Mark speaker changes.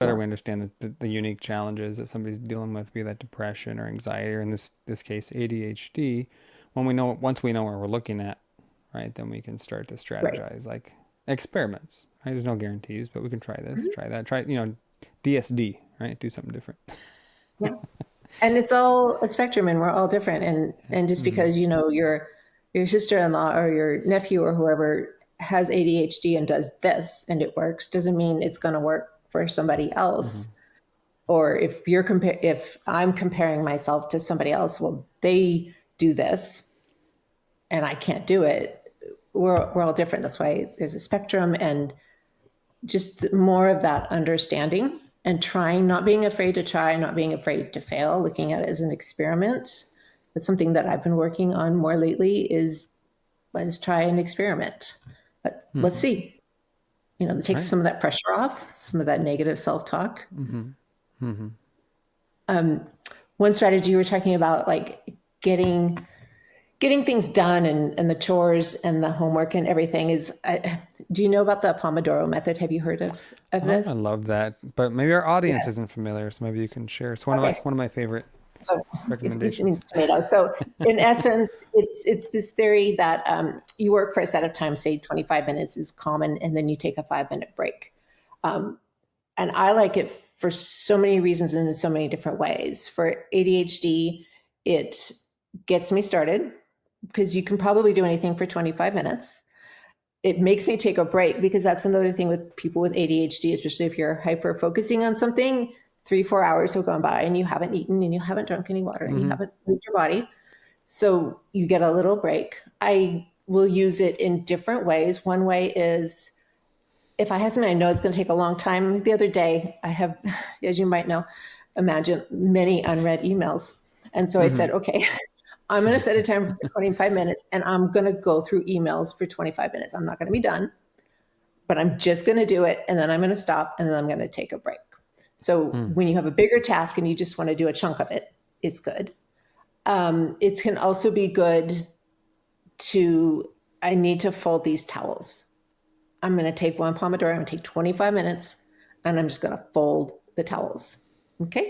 Speaker 1: better
Speaker 2: Yeah.
Speaker 1: we understand the unique challenges that somebody's dealing with, be that depression or anxiety, or in this case ADHD. Once we know where we're looking at, right, then we can start to
Speaker 2: Right.
Speaker 1: strategize like experiments. Right? There's no guarantees, but we can try this,
Speaker 2: Mhm.
Speaker 1: try that, try DSD, right? Do something different.
Speaker 2: Yeah. And it's all a spectrum and we're all different. And just
Speaker 1: Mm-hmm.
Speaker 2: because, your sister-in-law or your nephew or whoever has ADHD and does this and it works, doesn't mean it's going to work for somebody
Speaker 1: Mm-hmm.
Speaker 2: else. Or if I'm comparing myself to somebody else, well, they do this and I can't do it. We're all different. That's why there's a spectrum, and just more of that understanding and trying, not being afraid to try, not being afraid to fail, looking at it as an experiment. That's something that I've been working on more lately is let's try an experiment. Let's
Speaker 1: Mm-hmm.
Speaker 2: see. It takes
Speaker 1: Right.
Speaker 2: some of that pressure off, some of that negative self-talk.
Speaker 1: Mm-hmm. Mm-hmm.
Speaker 2: Um, One strategy you were talking about, like getting things done and the chores and the homework and everything is, do you know about the Pomodoro method? Have you heard of
Speaker 1: Oh, I
Speaker 2: this?
Speaker 1: love that. But maybe our audience
Speaker 2: Yes.
Speaker 1: isn't familiar, so maybe you can share. It's
Speaker 2: Okay.
Speaker 1: one of my favorite
Speaker 2: So it
Speaker 1: recommendations.
Speaker 2: means tomato. So in essence, it's this theory that you work for a set of time, say 25 minutes is common, and then you take a 5-minute break. Um, and I like it for so many reasons and in so many different ways. For ADHD, it gets me started because you can probably do anything for 25 minutes. It makes me take a break because that's another thing with people with ADHD, especially if you're hyper focusing on something. 3, 4 hours have gone by and you haven't eaten and you haven't drunk any water and you
Speaker 1: Mm-hmm.
Speaker 2: haven't moved your body. So you get a little break. I will use it in different ways. One way is if I have something I know it's going to take a long time. The other day, I have, as you might know, imagine many unread emails. And so I
Speaker 1: Mm-hmm.
Speaker 2: said, okay, I'm going to set a timer for 25 minutes and I'm going to go through emails for 25 minutes. I'm not going to be done, but I'm just going to do it. And then I'm going to stop and then I'm going to take a break. So
Speaker 1: Mm.
Speaker 2: when you have a bigger task and you just want to do a chunk of it, it's good. It can also be good to, I need to fold these towels. I'm going to take one Pomodoro, I'm going to take 25 minutes and I'm just going to fold the towels. Okay.